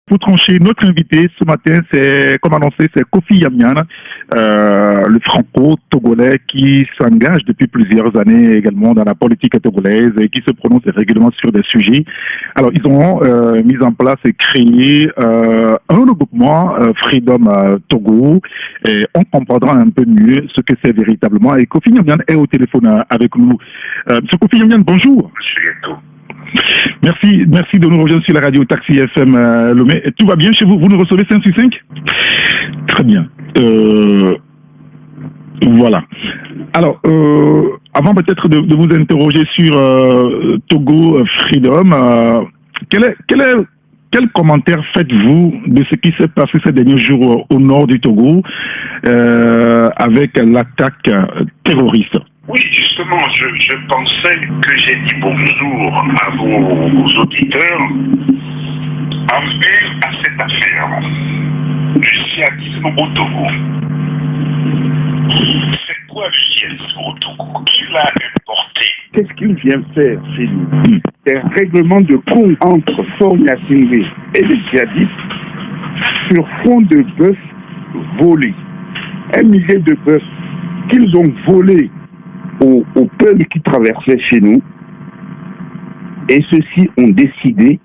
Pour trancher, notre invité ce matin, c'est, comme annoncé, c'est Kofi Yamian, le franco-togolais qui s'engage depuis plusieurs années également dans la politique togolaise et qui se prononce régulièrement sur des sujets. Alors, ils ont mis en place et créé un regroupement Freedom Togo et on comprendra un peu mieux ce que c'est véritablement. Et Kofi Yamian est au téléphone avec nous. Monsieur Kofi Yamian, bonjour. Merci de nous rejoindre sur la radio Taxi FM Lomé. Tout va bien chez vous? Vous nous recevez 5 sur 5? Très bien. Voilà. Alors, avant peut-être de vous interroger sur Togo Freedom, quel commentaire faites-vous de ce qui s'est passé ces derniers jours au nord du Togo avec l'attaque terroriste? Oui, justement, je pensais que j'ai dit bonjour à vos auditeurs en vue à cette affaire du djihadisme au Togo. C'est quoi le djihadisme au Togo? Qui l'a importé? Qu'est-ce qu'il vient faire chez nous? C'est un règlement de compte entre Faure Gnassingbé et les djihadistes sur fond de bœufs volés. 1 millier de bœufs qu'ils ont volés au peuple qui traversait chez nous, et ceux-ci ont décidé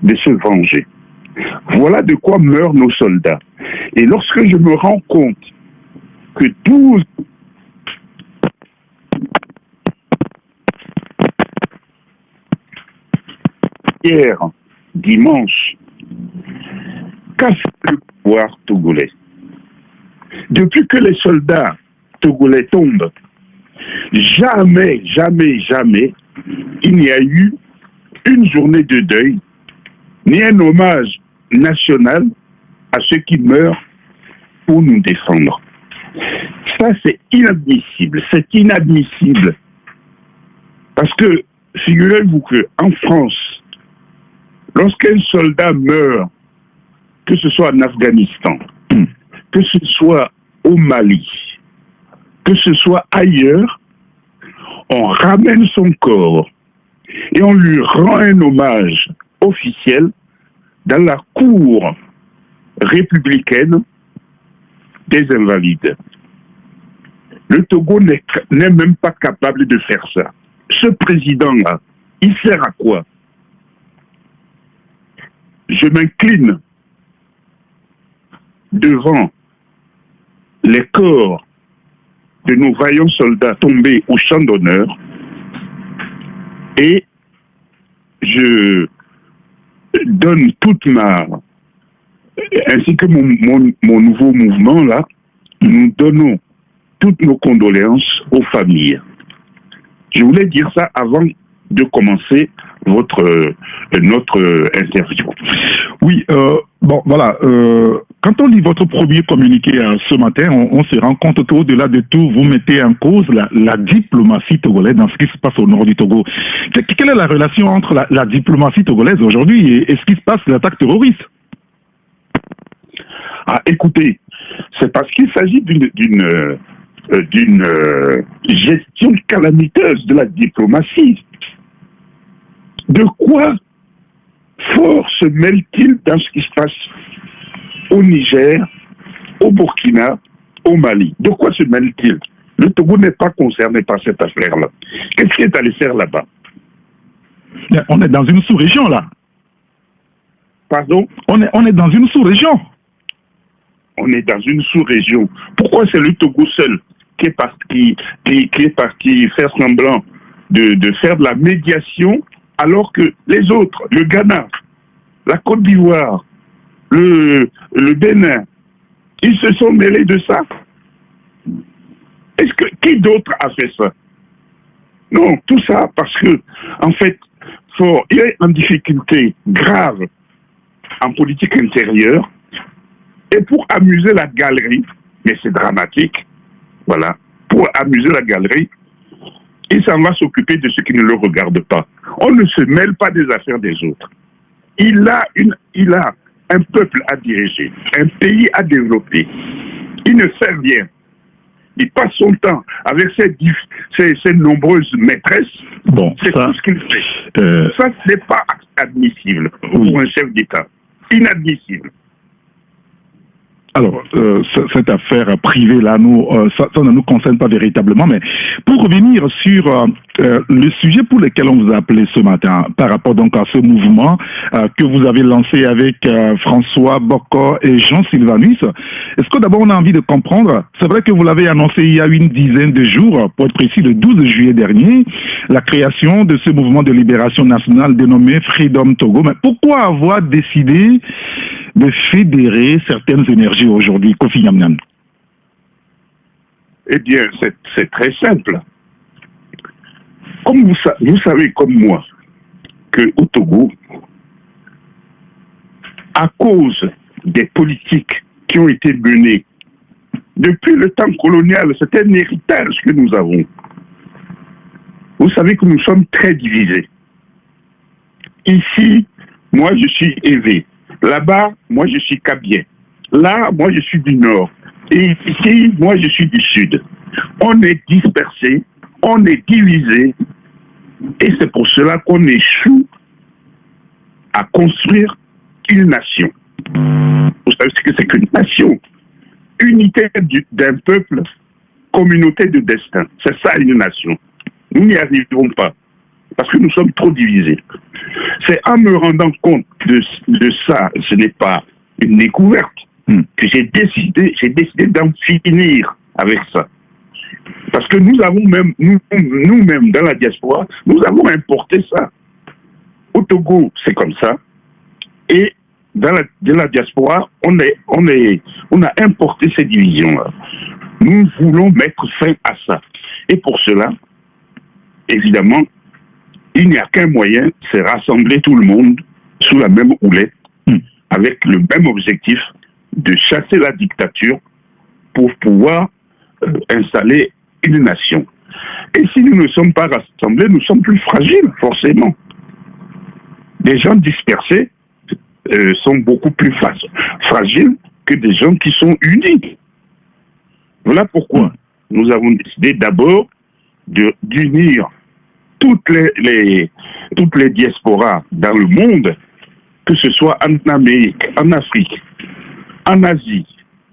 de se venger. Voilà de quoi meurent nos soldats. Et lorsque je me rends compte que 12 hier, dimanche, casse le pouvoir togolais. Depuis que les soldats togolais tombent, jamais, il n'y a eu une journée de deuil, ni un hommage national à ceux qui meurent pour nous défendre. Ça, c'est inadmissible. C'est inadmissible. Parce que, figurez-vous qu'en France, lorsqu'un soldat meurt, que ce soit en Afghanistan, que ce soit au Mali, que ce soit ailleurs, on ramène son corps et on lui rend un hommage officiel dans la cour républicaine des Invalides. Le Togo n'est même pas capable de faire ça. Ce président-là, il sert à quoi? Je m'incline devant les corps de nos vaillants soldats tombés au champ d'honneur et je donne toute ainsi que mon nouveau mouvement là, nous donnons toutes nos condoléances aux familles. Je voulais dire ça avant de commencer notre interview. Oui, bon, voilà. Quand on lit votre premier communiqué ce matin, on se rend compte qu'au-delà de tout, vous mettez en cause la diplomatie togolaise dans ce qui se passe au nord du Togo. Quelle est la relation entre la diplomatie togolaise aujourd'hui et ce qui se passe, l'attaque terroriste? Ah, écoutez, c'est parce qu'il s'agit d'une gestion calamiteuse de la diplomatie. De quoi Faure se mêle-t-il dans ce qui se passe au Niger, au Burkina, au Mali? De quoi se mêle-t-il? Le Togo n'est pas concerné par cette affaire-là. Qu'est-ce qu'il est allé faire là-bas? On est dans une sous-région, là. Pardon? On est dans une sous-région. On est dans une sous-région. Pourquoi c'est le Togo seul qui est parti faire semblant de faire de la médiation alors que les autres, le Ghana, la Côte d'Ivoire, le Bénin, ils se sont mêlés de ça? Qui d'autre a fait ça? Non, tout ça parce que, en fait, il est en difficulté grave en politique intérieure et pour amuser la galerie, mais c'est dramatique, voilà, pour amuser la galerie, il s'en va s'occuper de ce qui ne le regarde pas. On ne se mêle pas des affaires des autres. Il a un peuple à diriger, un pays à développer. Il ne fait rien. Il passe son temps avec ses nombreuses maîtresses. Bon, c'est tout ce qu'il fait. Ça, ce n'est pas admissible pour un chef d'État. inadmissible. Alors, cette affaire privée, là, ça ne nous concerne pas véritablement, mais pour revenir sur le sujet pour lequel on vous a appelé ce matin, par rapport donc à ce mouvement que vous avez lancé avec François Bokor et Jean Sylvanus, est-ce que d'abord on a envie de comprendre, c'est vrai que vous l'avez annoncé il y a une dizaine de jours, pour être précis, le 12 juillet dernier, la création de ce mouvement de libération nationale dénommé Freedom Togo, mais pourquoi avoir décidé de fédérer certaines énergies aujourd'hui, Kofi Yamyan? Eh bien, c'est très simple. Comme vous savez comme moi qu'au Togo, à cause des politiques qui ont été menées depuis le temps colonial, c'est un héritage que nous avons. Vous savez que nous sommes très divisés. Ici, moi je suis Évé. Là-bas, moi je suis Kabien. Là, moi je suis du Nord. Et ici, moi je suis du Sud. On est dispersés, on est divisés. Et c'est pour cela qu'on échoue à construire une nation. Vous savez ce que c'est qu'une nation? Unité d'un peuple, communauté de destin. C'est ça une nation. Nous n'y arriverons pas. Parce que nous sommes trop divisés. C'est en me rendant compte de ça, ce n'est pas une découverte, que j'ai décidé d'en finir avec ça. Parce que nous avons même, nous-mêmes dans la diaspora, nous avons importé ça. Au Togo, c'est comme ça. Et dans la diaspora, on a importé ces divisions-là. Nous voulons mettre fin à ça. Et pour cela, évidemment, il n'y a qu'un moyen, c'est rassembler tout le monde sous la même houlette, avec le même objectif de chasser la dictature pour pouvoir installer une nation. Et si nous ne sommes pas rassemblés, nous sommes plus fragiles, forcément. Des gens dispersés sont beaucoup plus fragiles que des gens qui sont unis. Voilà pourquoi nous avons décidé d'abord d'unir toutes les diasporas dans le monde, que ce soit en Amérique, en Afrique, en Asie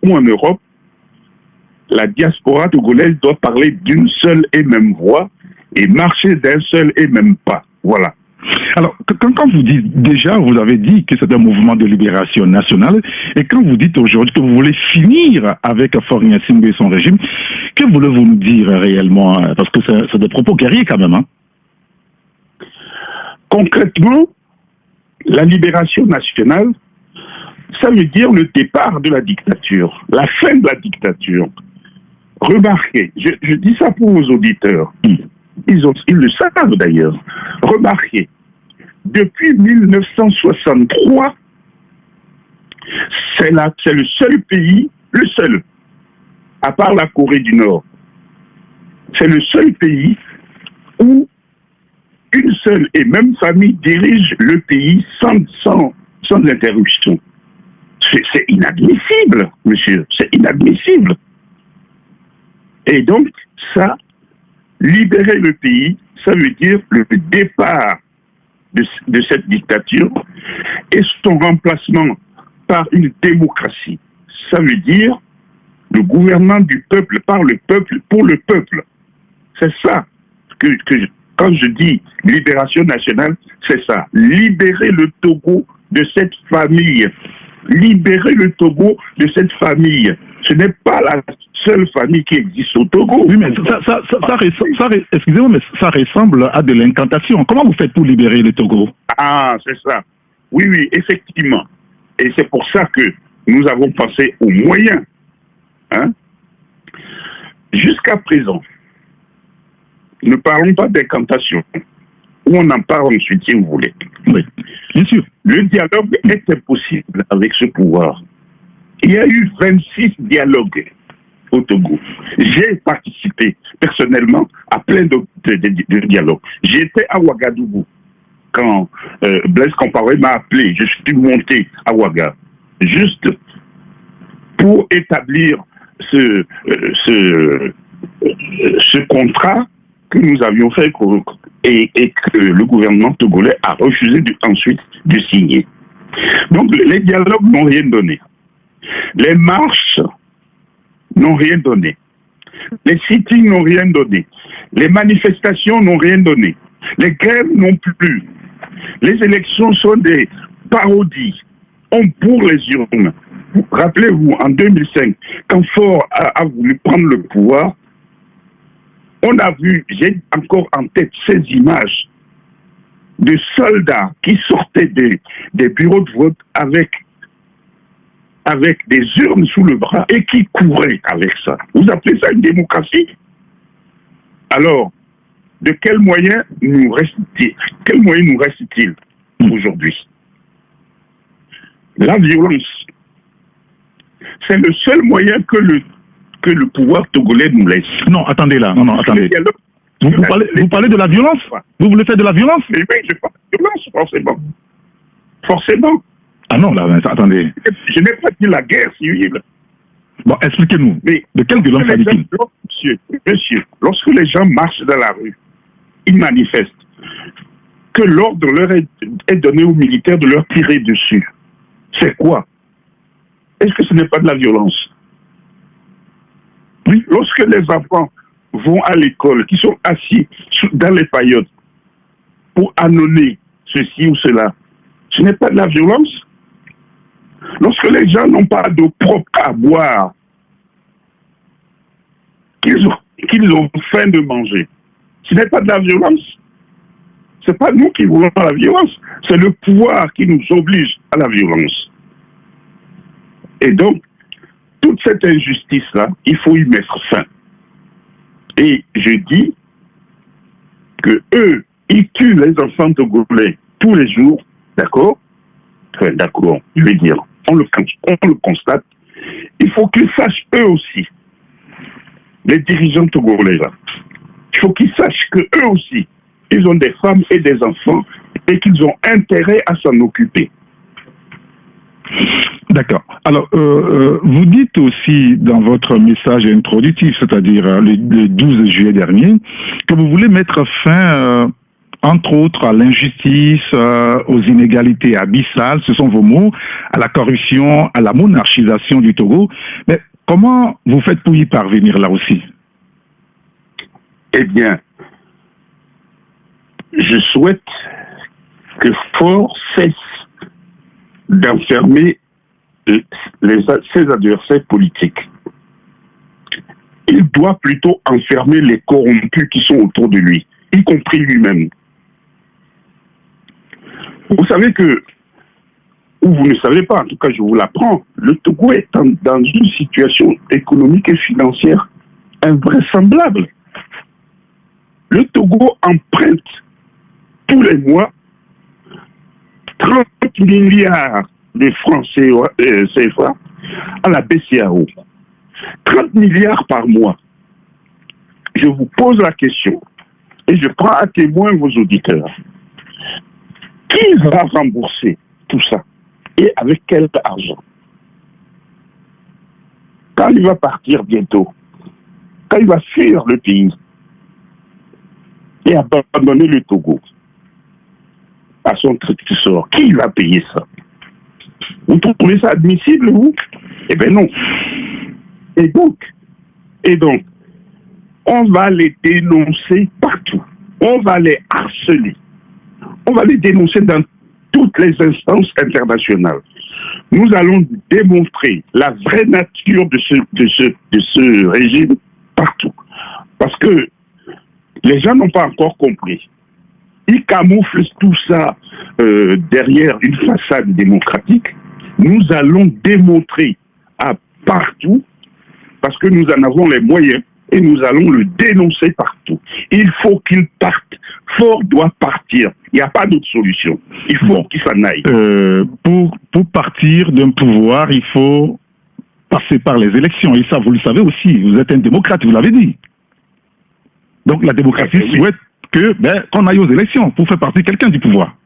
ou en Europe. La diaspora togolaise doit parler d'une seule et même voix et marcher d'un seul et même pas. Voilà. Alors, quand vous dites, déjà, vous avez dit que c'est un mouvement de libération nationale, et quand vous dites aujourd'hui que vous voulez finir avec Faure Gnassingbé et son régime, que voulez-vous nous dire réellement? Parce que c'est des propos guerriers quand même, hein? Concrètement, la libération nationale, ça veut dire le départ de la dictature, la fin de la dictature. Remarquez, je dis ça pour vos auditeurs, ils le savent d'ailleurs. Remarquez, depuis 1963, c'est le seul pays, à part la Corée du Nord, c'est le seul pays où une seule et même famille dirige le pays sans interruption. C'est inadmissible, monsieur, c'est inadmissible. Et donc, ça, libérer le pays, ça veut dire le départ de cette dictature et son remplacement par une démocratie. Ça veut dire le gouvernement du peuple, par le peuple, pour le peuple. C'est ça quand je dis libération nationale, c'est ça. Libérer le Togo de cette famille. Libérer le Togo de cette famille. Ce n'est pas la seule famille qui existe au Togo. Oui, mais excusez-moi, mais ça ressemble à de l'incantation. Comment vous faites pour libérer le Togo? Ah, c'est ça. Oui, effectivement. Et c'est pour ça que nous avons pensé aux moyens. Hein? Jusqu'à présent, ne parlons pas d'incantation. Ou on en parle ensuite, si vous voulez. Oui, bien sûr. Le dialogue est impossible avec ce pouvoir. Il y a eu 26 dialogues au Togo. J'ai participé personnellement à plein de dialogues. J'étais à Ouagadougou quand Blaise Compaoré m'a appelé. Je suis monté à Ouaga juste pour établir ce contrat que nous avions fait et que le gouvernement togolais a refusé ensuite de signer. Donc les dialogues n'ont rien donné. Les marches n'ont rien donné. Les sittings n'ont rien donné. Les manifestations n'ont rien donné. Les grèves non plus. Les élections sont des parodies. On pour les urnes. Rappelez-vous, en 2005, quand Faure a voulu prendre le pouvoir, on a vu, j'ai encore en tête ces images de soldats qui sortaient des bureaux de vote avec des urnes sous le bras et qui couraient avec ça. Vous appelez ça une démocratie? Alors, de quels moyens nous reste-t-il? Quels moyens nous reste-t-il aujourd'hui? La violence. C'est le seul moyen que le pouvoir togolais nous laisse. Non, attendez là. Non, attendez. Vous parlez de la violence? Vous voulez faire de la violence? Mais oui, je parle de violence, forcément. Forcément. Ah non, là, attendez. Je n'ai pas dit la guerre civile. Bon, expliquez-nous. Mais de quelle violence s'agit-il? Monsieur, lorsque les gens marchent dans la rue, ils manifestent, que l'ordre leur est donné aux militaires de leur tirer dessus. C'est quoi? Est-ce que ce n'est pas de la violence? Oui, lorsque les enfants vont à l'école, qui sont assis dans les paillotes pour annoncer ceci ou cela, ce n'est pas de la violence? Lorsque les gens n'ont pas d'eau propre à boire, qu'ils ont faim de manger, ce n'est pas de la violence? Ce n'est pas nous qui voulons la violence, c'est le pouvoir qui nous oblige à la violence. Et donc, toute cette injustice-là, il faut y mettre fin. Et je dis que eux, ils tuent les enfants togolais tous les jours, d'accord? Enfin, d'accord, je vais dire, on le constate. Il faut qu'ils sachent eux aussi, les dirigeants togolais là, il faut qu'ils sachent que eux aussi, ils ont des femmes et des enfants et qu'ils ont intérêt à s'en occuper. D'accord. Alors, vous dites aussi dans votre message introductif, c'est-à-dire le 12 juillet dernier, que vous voulez mettre fin, entre autres, à l'injustice, aux inégalités abyssales, ce sont vos mots, à la corruption, à la monarchisation du Togo. Mais comment vous faites pour y parvenir là aussi? Eh bien, je souhaite que Faure cesse d'enfermer ses adversaires politiques. Il doit plutôt enfermer les corrompus qui sont autour de lui, y compris lui-même. Vous savez que, ou vous ne savez pas, en tout cas je vous l'apprends, le Togo est dans une situation économique et financière invraisemblable. Le Togo emprunte tous les mois 30 milliards de francs CFA à la BCEAO. 30 milliards par mois. Je vous pose la question et je prends à témoin vos auditeurs. Qui va rembourser tout ça? Et avec quel argent? Quand il va partir bientôt, quand il va fuir le pays et abandonner le Togo à son sort, qui va payer ça? Vous trouvez ça admissible, vous? Eh bien non. Et donc, on va les dénoncer partout. On va les harceler. On va les dénoncer dans toutes les instances internationales. Nous allons démontrer la vraie nature de ce régime partout. Parce que les gens n'ont pas encore compris. Ils camouflent tout ça derrière une façade démocratique. Nous allons démontrer partout, parce que nous en avons les moyens, et nous allons le dénoncer partout. Il faut qu'il parte. Faure doit partir. Il n'y a pas d'autre solution. Il faut qu'il s'en aille. Pour partir d'un pouvoir, il faut passer par les élections. Et ça, vous le savez aussi. Vous êtes un démocrate, vous l'avez dit. Donc la démocratie souhaite qu'on aille aux élections pour faire partir quelqu'un du pouvoir.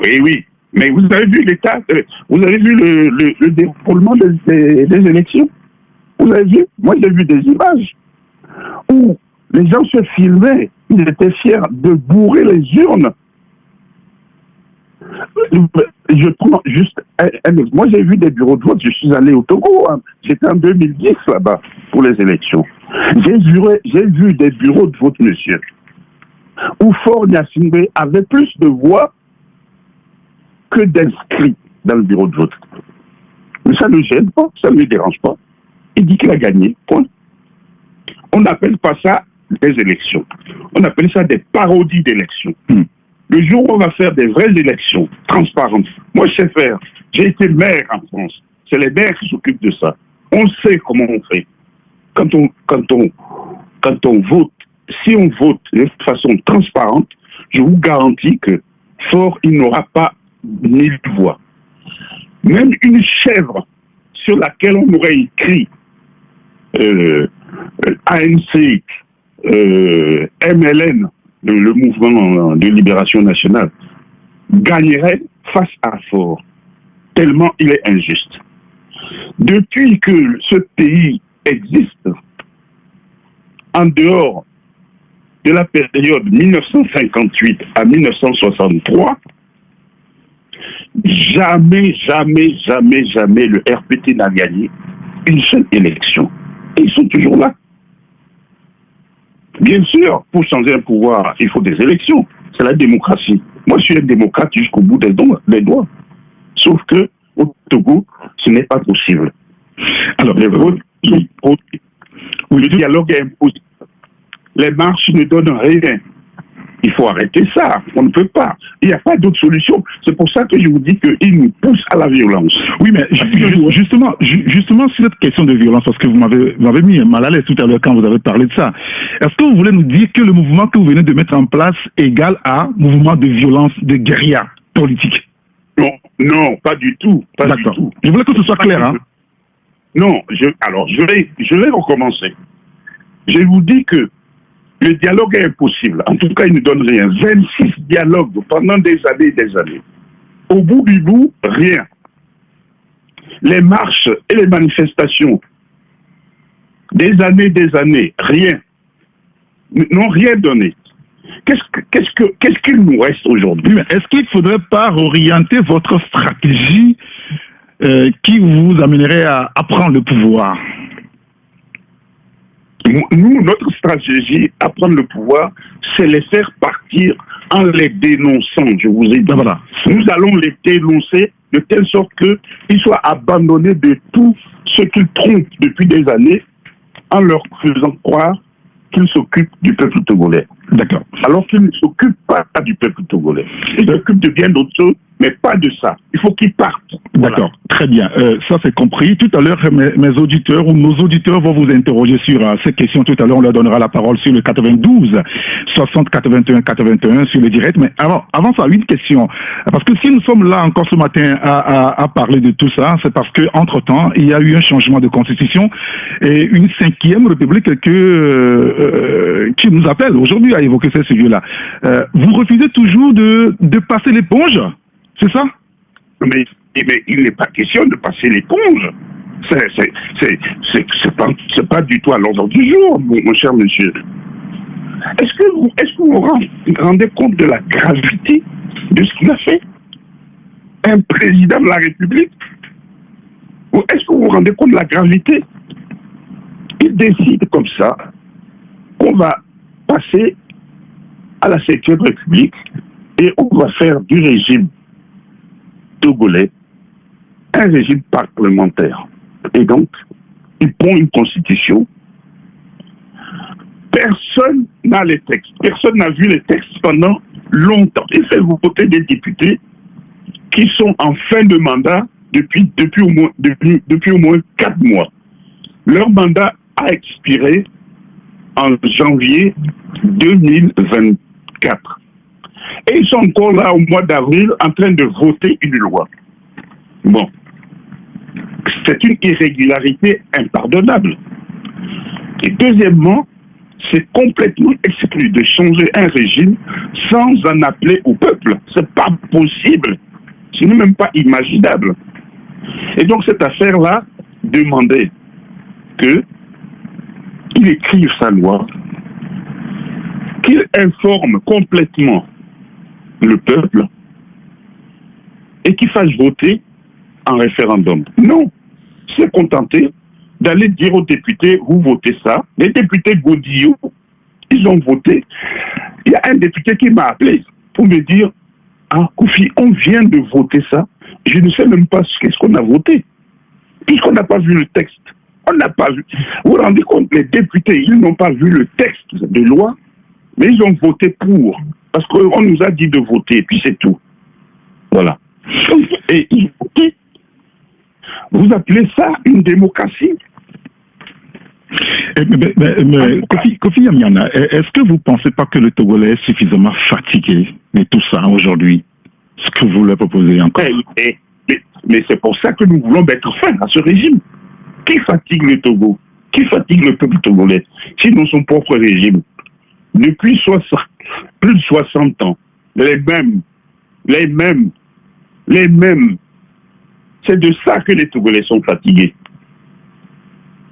Oui. Mais vous avez vu l'état, vous avez vu le déroulement des élections? Vous avez vu? Moi, j'ai vu des images où les gens se filmaient. Ils étaient fiers de bourrer les urnes. Je prends juste moi, j'ai vu des bureaux de vote. Je suis allé au Togo. Hein. J'étais en 2010 là-bas pour les élections. J'ai vu des bureaux de vote, monsieur, où Faure Gnassingbé avait plus de voix que d'inscrits dans le bureau de vote. Mais ça ne le gêne pas, ça ne le dérange pas. Il dit qu'il a gagné, point. On n'appelle pas ça des élections. On appelle ça des parodies d'élections. Le jour où on va faire des vraies élections transparentes, moi je sais faire, j'ai été maire en France, c'est les maires qui s'occupent de ça. On sait comment on fait. Quand on vote, si on vote de façon transparente, je vous garantis que Faure, il n'aura pas 1000 voix. Même une chèvre sur laquelle on aurait écrit ANC, MLN, le mouvement de libération nationale, gagnerait face à Faure, tellement il est injuste. Depuis que ce pays existe, en dehors de la période 1958 à 1963, jamais le RPT n'a gagné une seule élection. Et ils sont toujours là. Bien sûr, pour changer un pouvoir, il faut des élections. C'est la démocratie. Moi, je suis un démocrate jusqu'au bout des doigts. Sauf que, au Togo, ce n'est pas possible. Alors, les votes sont produits. Le dialogue est impossible. Les marches ne donnent rien. Il faut arrêter ça. On ne peut pas. Il n'y a pas d'autre solution. C'est pour ça que je vous dis qu'ils nous poussent à la violence. Oui, mais justement, sur cette question de violence, parce que vous m'avez mis mal à l'aise tout à l'heure quand vous avez parlé de ça. Est-ce que vous voulez nous dire que le mouvement que vous venez de mettre en place est égal à mouvement de violence, de guérilla politique? Non, pas du tout. D'accord. Je voulais que ce soit clair. Hein? Non, je vais recommencer. Je vous dis que le dialogue est impossible. En tout cas, il ne donne rien. 26 dialogues pendant des années et des années. Au bout du bout, rien. Les marches et les manifestations, des années, rien. N'ont rien donné. Qu'est-ce qu'il nous reste aujourd'hui? Est-ce qu'il ne faudrait pas orienter votre stratégie qui vous amènerait à prendre le pouvoir? Nous, notre stratégie à prendre le pouvoir, c'est les faire partir en les dénonçant, je vous ai dit. Voilà. Nous allons les dénoncer de telle sorte qu'ils soient abandonnés de tout ce qu'ils trompent depuis des années en leur faisant croire qu'ils s'occupent du peuple togolais. D'accord. Alors qu'ils ne s'occupent pas du peuple togolais. Ils s'occupent de bien d'autres choses, mais pas de ça. Il faut qu'ils partent. D'accord, voilà. Très bien. Ça, c'est compris. Tout à l'heure, mes auditeurs ou nos auditeurs vont vous interroger sur ces questions. Tout à l'heure, on leur donnera la parole sur le 92 60 81 81 sur le direct. Mais avant ça, une question. Parce que si nous sommes là encore ce matin à parler de tout ça, c'est parce qu'entre-temps, il y a eu un changement de constitution et une 5e république qui nous appelle aujourd'hui à évoquer ce sujet-là. Vous refusez toujours de passer l'éponge? C'est ça? Mais il n'est pas question de passer l'éponge. C'est pas du tout à l'ordre du jour, mon cher monsieur. Est-ce que vous vous rendez compte de la gravité de ce qu'il a fait? Un président de la République? Est-ce que vous vous rendez compte de la gravité? Il décide comme ça qu'on va passer à la 5e République et on va faire du régime togolais un régime parlementaire. Et donc, il prend une constitution. Personne n'a les textes. Personne n'a vu les textes pendant longtemps. Il fait voter des députés qui sont en fin de mandat depuis au moins 4 mois. Leur mandat a expiré en janvier 2024. Et ils sont encore là au mois d'avril en train de voter une loi. Bon. C'est une irrégularité impardonnable. Et deuxièmement, c'est complètement exclu de changer un régime sans en appeler au peuple. C'est pas possible. Ce n'est même pas imaginable. Et donc cette affaire-là demandait qu'il écrive sa loi, qu'il informe complètement le peuple et qu'il fasse voter en référendum. Non, c'est contenté d'aller dire aux députés, vous votez ça. Les députés Godillot, ils ont voté. Il y a un député qui m'a appelé pour me dire, ah Kofi, on vient de voter ça. Je ne sais même pas qu'est-ce qu'on a voté, puisqu'on n'a pas vu le texte. On n'a pas vu. Vous vous rendez compte, les députés, ils n'ont pas vu le texte de loi, mais ils ont voté pour. Parce qu'on nous a dit de voter, et puis c'est tout. Voilà. Et ils ont voté. Vous appelez ça une démocratie? Kofi Yamiana, est-ce que vous ne pensez pas que le Togolais est suffisamment fatigué de tout ça aujourd'hui? Ce que vous leur proposez encore. Mais c'est pour ça que nous voulons mettre fin à ce régime. Qui fatigue le Togo? Qui fatigue le peuple togolais? Sinon son propre régime. Depuis plus de 60 ans, les mêmes. C'est de ça que les Togolais sont fatigués.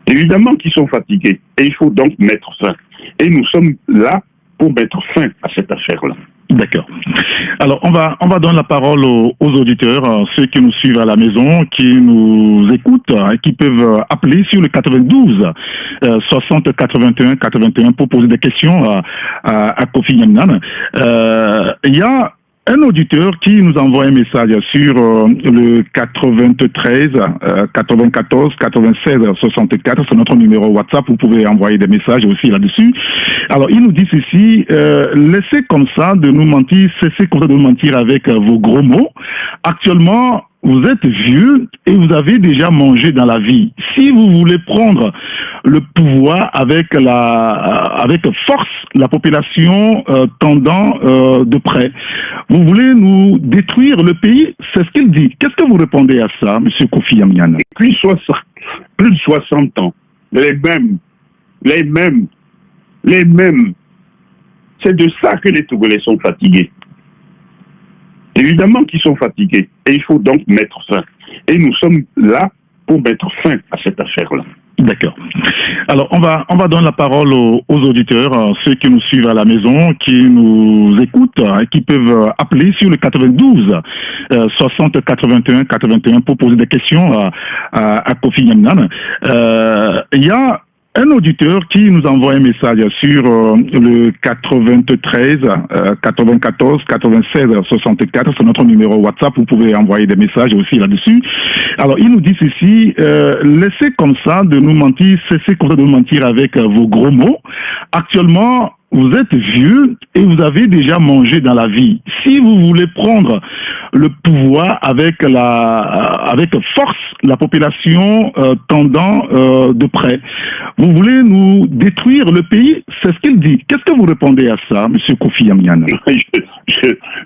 Évidemment qu'ils sont fatigués. Et il faut donc mettre fin. Et nous sommes là pour mettre fin à cette affaire-là. D'accord. Alors, on va donner la parole aux auditeurs, ceux qui nous suivent à la maison, qui nous écoutent, qui peuvent appeler sur le 92 60 81 81 pour poser des questions à Kofi Yamiana. Il y a un auditeur qui nous envoie un message sur le 93 94 96 64, c'est notre numéro WhatsApp, vous pouvez envoyer des messages aussi là-dessus. Alors, il nous dit ceci, laissez comme ça de nous mentir, cessez comme ça de nous mentir avec vos gros mots. Actuellement, vous êtes vieux et vous avez déjà mangé dans la vie. Si vous voulez prendre le pouvoir avec force, la population tendant de près, vous voulez nous détruire le pays, c'est ce qu'il dit. Qu'est-ce que vous répondez à ça, M. Kofi Yamiana? Depuis plus de 60 ans, les mêmes. C'est de ça que les Togolais sont fatigués. Évidemment qu'ils sont fatigués. Et il faut donc mettre fin. Et nous sommes là pour mettre fin à cette affaire-là. D'accord. Alors, on va donner la parole aux auditeurs, ceux qui nous suivent à la maison, qui nous écoutent, qui peuvent appeler sur le 92 60 81 81 pour poser des questions à Kofi Yamiana. Il y a un auditeur qui nous envoie un message sur le 93 94 96 64, c'est notre numéro WhatsApp, vous pouvez envoyer des messages aussi là-dessus. Alors, il nous dit ceci, laissez comme ça de nous mentir, cessez comme ça de nous mentir avec vos gros mots. Actuellement, vous êtes vieux et vous avez déjà mangé dans la vie. Si vous voulez prendre le pouvoir avec force, la population tendant de près, vous voulez nous détruire le pays, c'est ce qu'il dit. Qu'est-ce que vous répondez à ça, M. Kofi Yamiana?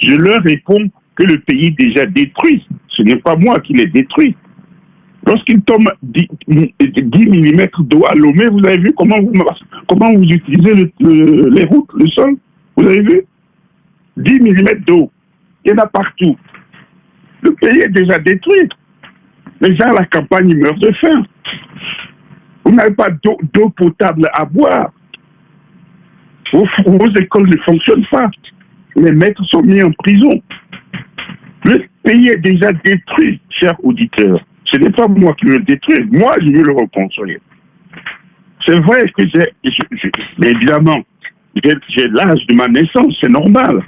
Je leur réponds que le pays est déjà détruit. Ce n'est pas moi qui l'ai détruit. Lorsqu'il tombe 10 mm d'eau à Lomé, vous avez vu comment vous utilisez les routes, le sol? Vous avez vu? 10 mm d'eau. Il y en a partout. Le pays est déjà détruit. Les gens à la campagne meurent de faim. Vous n'avez pas d'eau potable à boire. Vos écoles ne fonctionnent pas. Les maîtres sont mis en prison. Le pays est déjà détruit, chers auditeurs. Ce n'est pas moi qui veux le détruire. Moi, je veux le reconstruire. C'est vrai que mais évidemment, j'ai l'âge de ma naissance, c'est normal.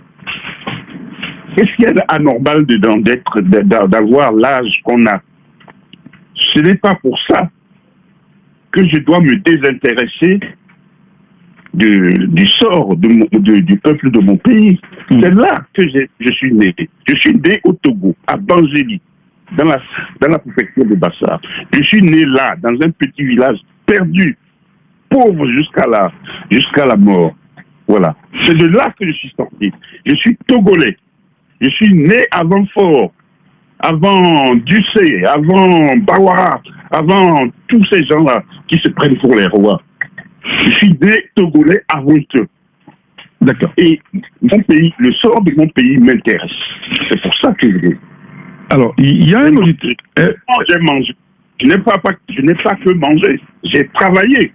Qu'est-ce qu'il y a d'anormal dedans d'avoir l'âge qu'on a? Ce n'est pas pour ça que je dois me désintéresser du sort du peuple de mon pays. C'est là que je suis né. Je suis né au Togo, à Bangéli, dans la préfecture de Bassar. Je suis né là, dans un petit village perdu, pauvre jusqu'à la mort. Voilà. C'est de là que je suis sorti. Je suis Togolais. Je suis né avant Fort, avant Ducé, avant Bawara, avant tous ces gens-là qui se prennent pour les rois. Je suis né Togolais avant eux. D'accord. Et mon pays, le sort de mon pays m'intéresse. C'est pour ça que je dis. Alors, il y a un auditeur. J'ai mangé. Je n'ai pas que manger. J'ai travaillé.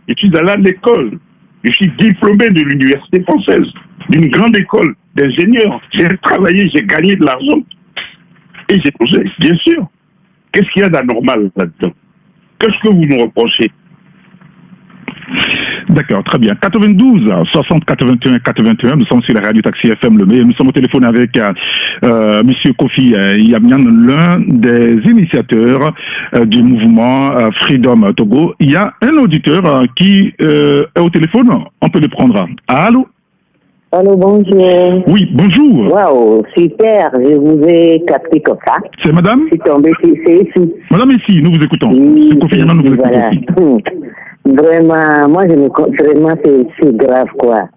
Je suis allé à l'école. Je suis diplômé de l'université française, d'une grande école d'ingénieurs. J'ai travaillé, j'ai gagné de l'argent. Et j'ai posé, bien sûr. Qu'est-ce qu'il y a d'anormal là-dedans? Qu'est-ce que vous nous reprochez? D'accord, très bien. 92 60 81 81, nous sommes sur la radio Taxi FM Le Mai. Nous sommes au téléphone avec Monsieur Kofi Yamian, l'un des initiateurs du mouvement Freedom Togo. Il y a un auditeur qui est au téléphone, on peut le prendre. Allô? Allô, bonjour. Oui, bonjour. Waouh, super, je vous ai capté comme ça. C'est madame? Je suis tombée, c'est ici. Madame ici, nous vous écoutons. Oui, C'est Kofi Yamian, nous vous écoutons. voilà. Aussi. Vraiment, moi je me vraiment c'est grave quoi.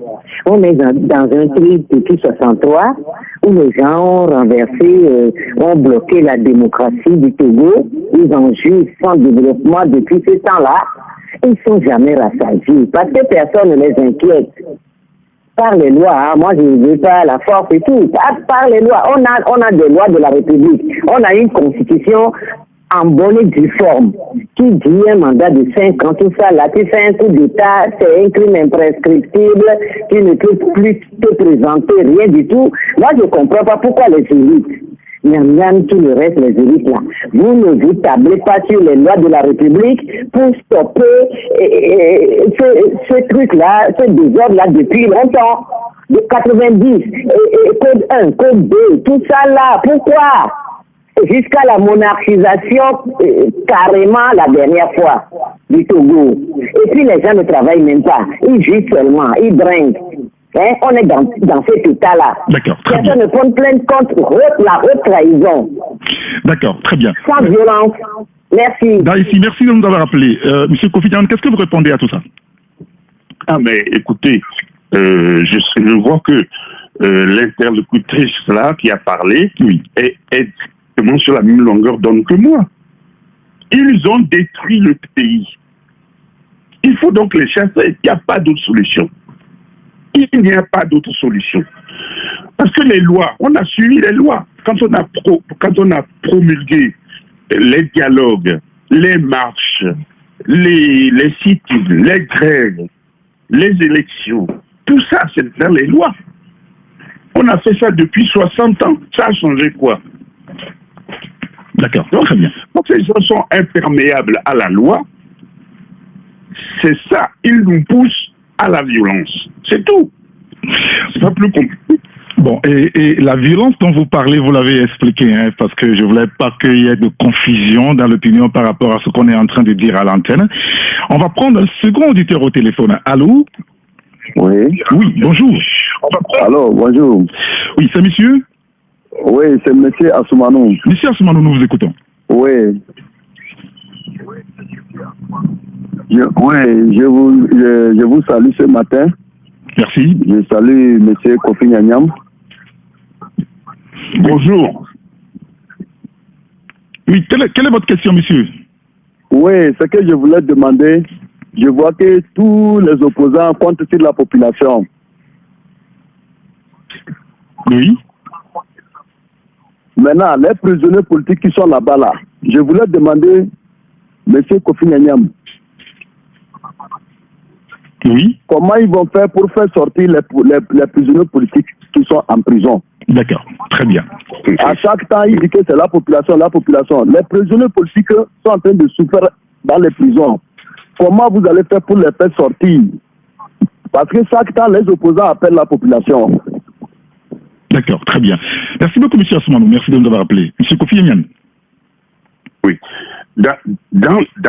On est dans un truc depuis 63 où les gens ont renversé, ont bloqué la démocratie du Togo. Ils ont joué sans développement depuis ce temps-là. Ils ne sont jamais rassasiés parce que personne ne les inquiète. Par les lois, hein. Moi je ne veux pas la force et tout. Par les lois, on a des lois de la République. On a une constitution en bonne et due forme, qui dit un mandat de 5 ans, tout ça, là, tu fais un coup d'État, c'est un crime imprescriptible, tu ne peux plus te présenter, rien du tout. Moi, je ne comprends pas pourquoi les élites, Miam, tout le reste, les élites là, vous ne vous tablez pas sur les lois de la République pour stopper ce truc-là, ce désordre-là depuis longtemps, de 90, code 1, code 2, tout ça là, pourquoi? Jusqu'à la monarchisation, carrément la dernière fois du Togo. Et puis les gens ne travaillent même pas. Ils vivent seulement, ils brinquent. Hein? On est dans cet état-là. D'accord, très Personne ne prend plainte contre la haute trahison. D'accord, très bien. Sans violence. Merci. Ici, merci de nous avoir appelé. Monsieur Kofi Yamian, qu'est-ce que vous répondez à tout ça? Ah, mais écoutez, je vois que l'interlocutrice là qui a parlé est sur la même longueur d'onde que moi. Ils ont détruit le pays. Il faut donc les chasser. Il n'y a pas d'autre solution. Il n'y a pas d'autre solution. Parce que les lois, on a suivi les lois. Quand on a promulgué les dialogues, les marches, les sit-ins, les grèves, les élections, tout ça, c'est dans les lois. On a fait ça depuis 60 ans. Ça a changé quoi? D'accord, très bien. Donc ces gens sont imperméables à la loi. C'est ça, ils nous poussent à la violence. C'est tout. C'est pas plus compliqué. Bon, et la violence dont vous parlez, vous l'avez expliqué, hein, parce que je voulais pas qu'il y ait de confusion dans l'opinion par rapport à ce qu'on est en train de dire à l'antenne. On va prendre un second auditeur au téléphone. Allô? Oui. Oui, bonjour. Allô, bonjour. Oui, c'est monsieur? Oui, c'est monsieur Assoumanou. Monsieur Assoumanou, nous vous écoutons. Oui. Je vous salue ce matin. Merci. Je salue monsieur Kofi Yamian. Bonjour. Oui, quelle est votre question, monsieur? Oui, ce que je voulais demander, je vois que tous les opposants comptent sur la population. Oui. Maintenant, les prisonniers politiques qui sont là-bas, là, je voulais demander, M. Kofi Yamian, oui. Comment ils vont faire pour faire sortir les prisonniers politiques qui sont en prison? D'accord, très bien. À chaque temps, il dit que c'est la population, la population. Les prisonniers politiques sont en train de souffrir dans les prisons. Comment vous allez faire pour les faire sortir? Parce que chaque temps, les opposants appellent la population. D'accord, très bien. Merci beaucoup, M. Assoumanou. Merci de nous avoir appelé. M. Kofi Yamian. Oui. Dans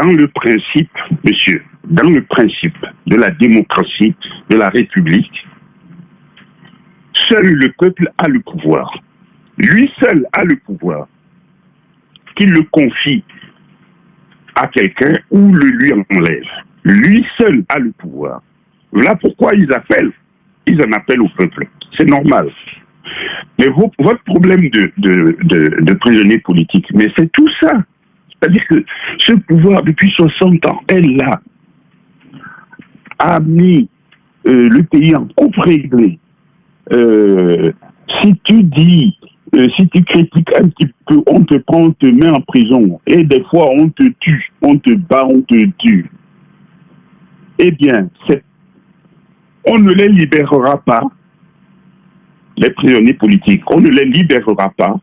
le principe, monsieur, dans le principe de la démocratie, de la République, seul le peuple a le pouvoir. Lui seul a le pouvoir. Qu'il le confie à quelqu'un ou le lui enlève. Lui seul a le pouvoir. Voilà pourquoi ils en appellent au peuple. C'est normal. Mais votre problème de prisonnier politique, mais c'est tout ça. C'est-à-dire que ce pouvoir, depuis 60 ans, est là, a mis le pays en coupe réglée. Si tu critiques un petit peu, on te prend, on te met en prison. Et des fois, on te tue, on te bat, on te tue. Eh bien, on ne les libérera pas, les prisonniers politiques. On ne les libérera pas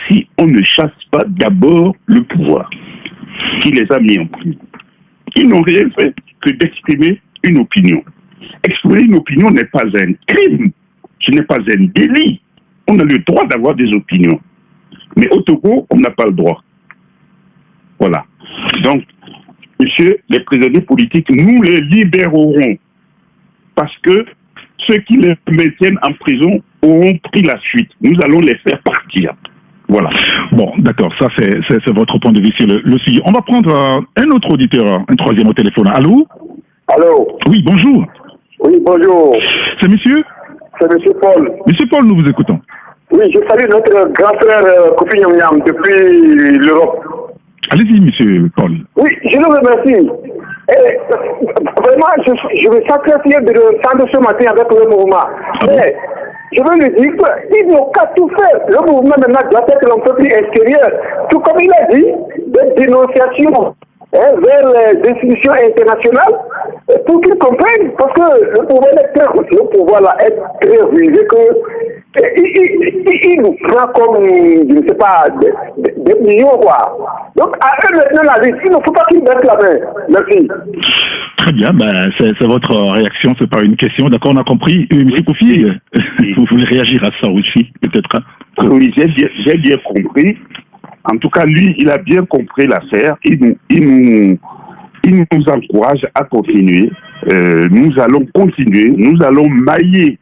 si on ne chasse pas d'abord le pouvoir qui les a mis en prison. Ils n'ont rien fait que d'exprimer une opinion. Exprimer une opinion n'est pas un crime, ce n'est pas un délit. On a le droit d'avoir des opinions. Mais au Togo, on n'a pas le droit. Voilà. Donc, monsieur, les prisonniers politiques, nous les libérerons. Parce que ceux qui les maintiennent en prison auront pris la suite. Nous allons les faire partir. Voilà. Bon, d'accord, ça c'est votre point de vue sur le sujet. On va prendre un autre auditeur, un troisième au téléphone. Allô? Allô? Oui, bonjour. Oui, bonjour. C'est monsieur? C'est monsieur Paul. Monsieur Paul, nous vous écoutons. Oui, je salue notre grand frère Kofi Nyam depuis l'Europe. Allez-y, monsieur Paul. Oui, je le remercie. Vraiment, je me sens très fier de le entendre ce matin avec le mouvement. Mais je veux lui dire qu'ils n'ont qu'à tout faire. Le mouvement maintenant doit être un peu plus extérieur. Tout comme il a dit, des dénonciations vers les institutions internationales pour qu'ils comprennent. Parce que le pouvoir là est très rusé que il nous prend comme, je ne sais pas, des millions, quoi. Donc, à eux maintenant la vie, il ne faut pas qu'ils mettent la main. Merci. Très bien, ben, c'est votre réaction, c'est pas une question. D'accord, on a compris. Monsieur Kofi, vous voulez réagir à ça aussi, peut-être? Oui, j'ai bien compris. En tout cas, lui, il a bien compris l'affaire. Il nous encourage à continuer. Nous allons continuer. Nous allons mailler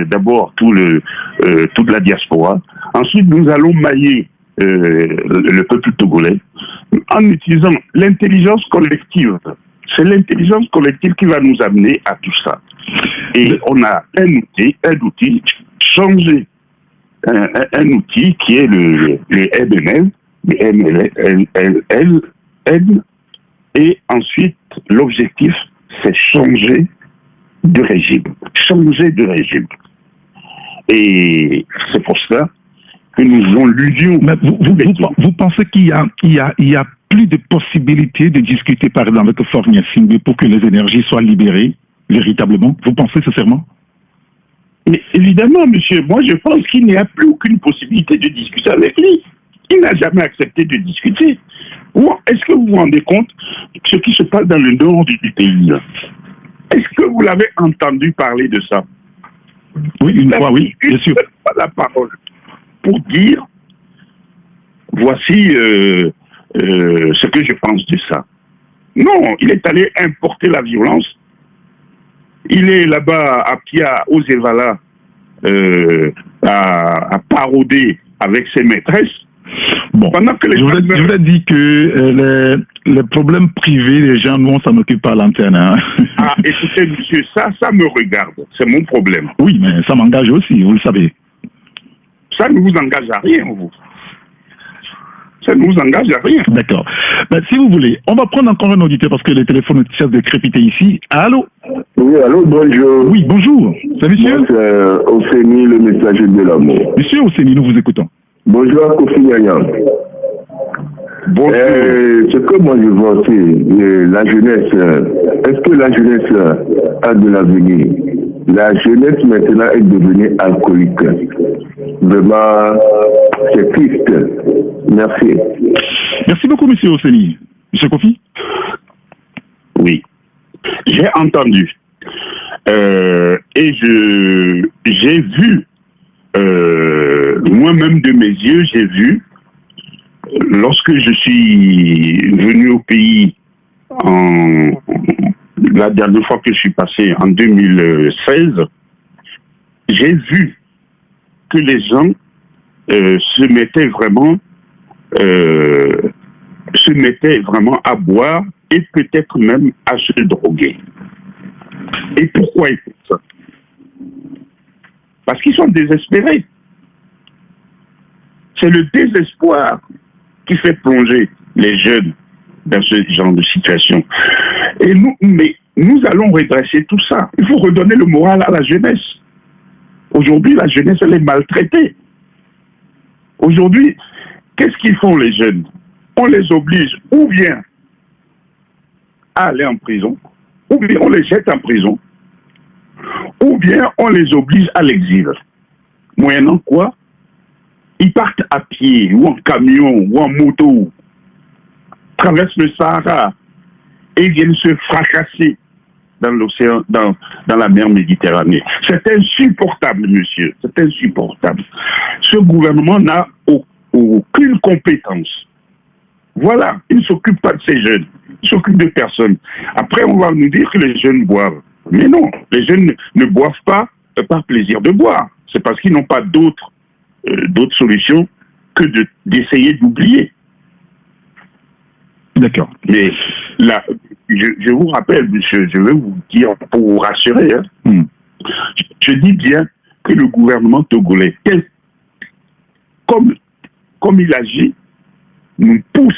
d'abord toute la diaspora. Ensuite, nous allons mailler le peuple togolais en utilisant l'intelligence collective. C'est l'intelligence collective qui va nous amener à tout ça. Et on a un outil changé. Un outil qui est le MNL, le MLN, et ensuite l'objectif c'est changer de régime. Changer de régime. Et c'est pour ça que nous l'unions. Mais vous pensez qu'il y a plus de possibilités de discuter par exemple avec Faure Gnassingbé pour que les énergies soient libérées véritablement? Vous pensez sincèrement? Mais évidemment, monsieur, moi je pense qu'il n'y a plus aucune possibilité de discuter avec lui. Il n'a jamais accepté de discuter. Est-ce que vous vous rendez compte de ce qui se passe dans le nord du pays? Est-ce que vous l'avez entendu parler de ça? Oui, une fois, oui, bien sûr. Pas la parole pour dire voici ce que je pense de ça. Non, il est allé importer la violence. Il est là-bas à Pia, aux Evala, à parodier avec ses maîtresses. Bon, pendant que je vous ai dit que les problèmes privés des gens, nous, on s'en occupe à l'antenne. Hein. Ah, écoutez, monsieur, ça me regarde. C'est mon problème. Oui, mais ça m'engage aussi, vous le savez. Ça ne vous engage à rien, vous. Ça ne vous engage à rien. D'accord. Ben, si vous voulez, on va prendre encore un auditeur parce que les téléphones cessent de crépiter ici. Allô? Oui, allô, bonjour. Oui, bonjour. C'est monsieur? Moi, c'est Oseni, le messager de l'amour. Monsieur Oseni, nous vous écoutons. Bonjour, Kofi Nyam. Bonjour. Ce que moi je vois aussi, la jeunesse, est-ce que la jeunesse a de l'avenir? La jeunesse maintenant est devenue alcoolique. Vraiment, c'est triste. Merci. Merci beaucoup, monsieur Oseni. Monsieur Kofi? Oui. J'ai entendu. Et j'ai vu, moi-même de mes yeux, j'ai vu, lorsque je suis venu au pays la dernière fois que je suis passé en 2016, j'ai vu que les gens se mettaient vraiment à boire et peut-être même à se droguer. Et pourquoi ils font ça? Parce qu'ils sont désespérés. C'est le désespoir qui fait plonger les jeunes dans ce genre de situation. Et nous allons redresser tout ça. Il faut redonner le moral à la jeunesse. Aujourd'hui, la jeunesse, elle est maltraitée. Aujourd'hui, qu'est-ce qu'ils font les jeunes? On les oblige ou bien à aller en prison, ou bien on les jette en prison, ou bien on les oblige à l'exil. Moyennant quoi, Ils partent à pied, ou en camion, ou en moto, traversent le Sahara et viennent se fracasser dans l'océan, dans la mer Méditerranée. C'est insupportable, monsieur. C'est insupportable. Ce gouvernement n'a aucune compétence. Voilà, il ne s'occupe pas de ces jeunes. Il s'occupe de personne. Après, on va nous dire que les jeunes boivent. Mais non, les jeunes ne boivent pas par plaisir de boire. C'est parce qu'ils n'ont pas d'autres solutions que d'essayer d'oublier. D'accord. Mais là, je vous rappelle, monsieur, je veux vous dire, pour vous rassurer, je dis bien que le gouvernement togolais, comme il agit, nous pousse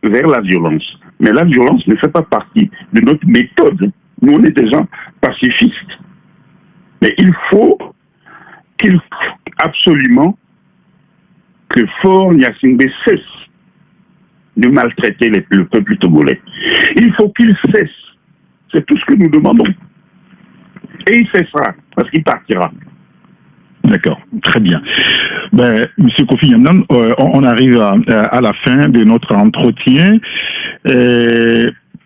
vers la violence. Mais la violence ne fait pas partie de notre méthode. Nous, on est des gens pacifistes. Mais il faut absolument que Faure Gnassingbé cesse de maltraiter le peuple togolais. Il faut qu'il cesse. C'est tout ce que nous demandons. Et il cessera, parce qu'il partira. D'accord, très bien. Monsieur Kofi Yamnan, on arrive à la fin de notre entretien.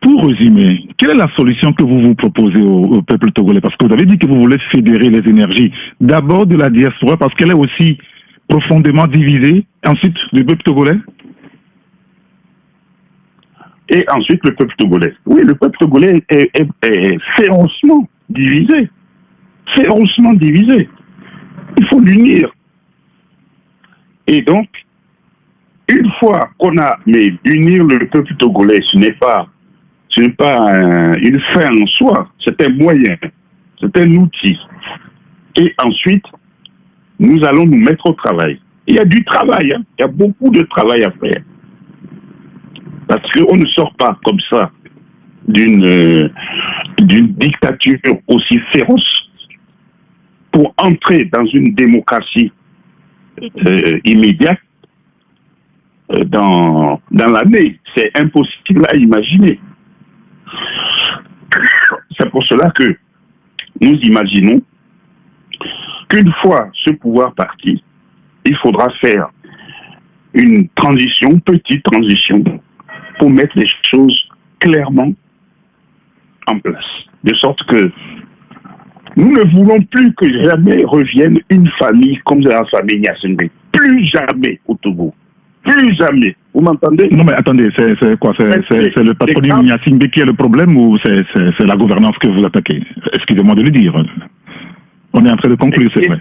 Pour résumer, quelle est la solution que vous proposez au peuple togolais? Parce que vous avez dit que vous voulez fédérer les énergies. D'abord de la diaspora, parce qu'elle est aussi profondément divisée. Ensuite, du peuple togolais. Et ensuite, le peuple togolais. Oui, le peuple togolais est férocement divisé. Férocement divisé. Il faut l'unir. Et donc, une fois qu'on a... Mais unir le peuple togolais, ce n'est pas une fin en soi. C'est un moyen. C'est un outil. Et ensuite, nous allons nous mettre au travail. Il y a du travail. Hein. Il y a beaucoup de travail à faire. Parce qu'on ne sort pas comme ça d'une dictature aussi féroce pour entrer dans une démocratie immédiate dans l'année. C'est impossible à imaginer. C'est pour cela que nous imaginons qu'une fois ce pouvoir parti, il faudra faire une transition, petite transition, pour mettre les choses clairement en place. De sorte que nous ne voulons plus que jamais revienne une famille comme la famille Gnassingbé. Plus jamais au Togo. Plus jamais. Vous m'entendez? Non mais attendez, c'est quoi? C'est le patronyme Gnassingbé qui est le problème ou c'est la gouvernance que vous attaquez? Excusez-moi de le dire. On est en train de conclure, c'est vrai.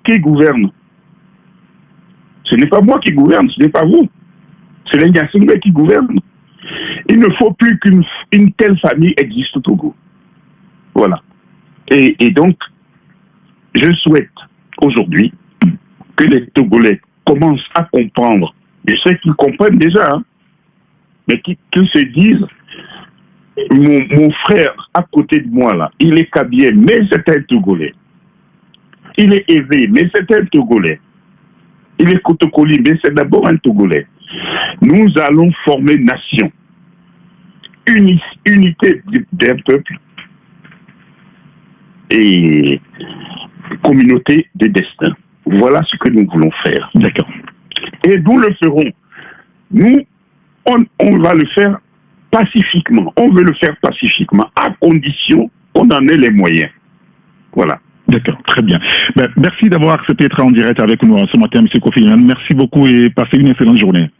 Qui gouverne? Ce n'est pas moi qui gouverne, ce n'est pas vous. C'est les Gnassingbé qui gouvernent. Il ne faut plus qu'une telle famille existe au Togo. Voilà. Et donc, je souhaite aujourd'hui que les Togolais commencent à comprendre, et ceux qui comprennent déjà, hein, mais qu'ils se disent, mon frère à côté de moi là, il est Kabien, mais c'est un Togolais. Il est Évé, mais c'est un Togolais. Il est Kotokoli, mais c'est d'abord un Togolais. Nous allons former nation. Unité d'un peuple et communauté de destin. Voilà ce que nous voulons faire. D'accord. Et nous le ferons. Nous, on va le faire pacifiquement. On veut le faire pacifiquement, à condition qu'on en ait les moyens. Voilà. D'accord, très bien. Merci d'avoir accepté d'être en direct avec nous ce matin, M. Kofi. Merci beaucoup et passez une excellente journée.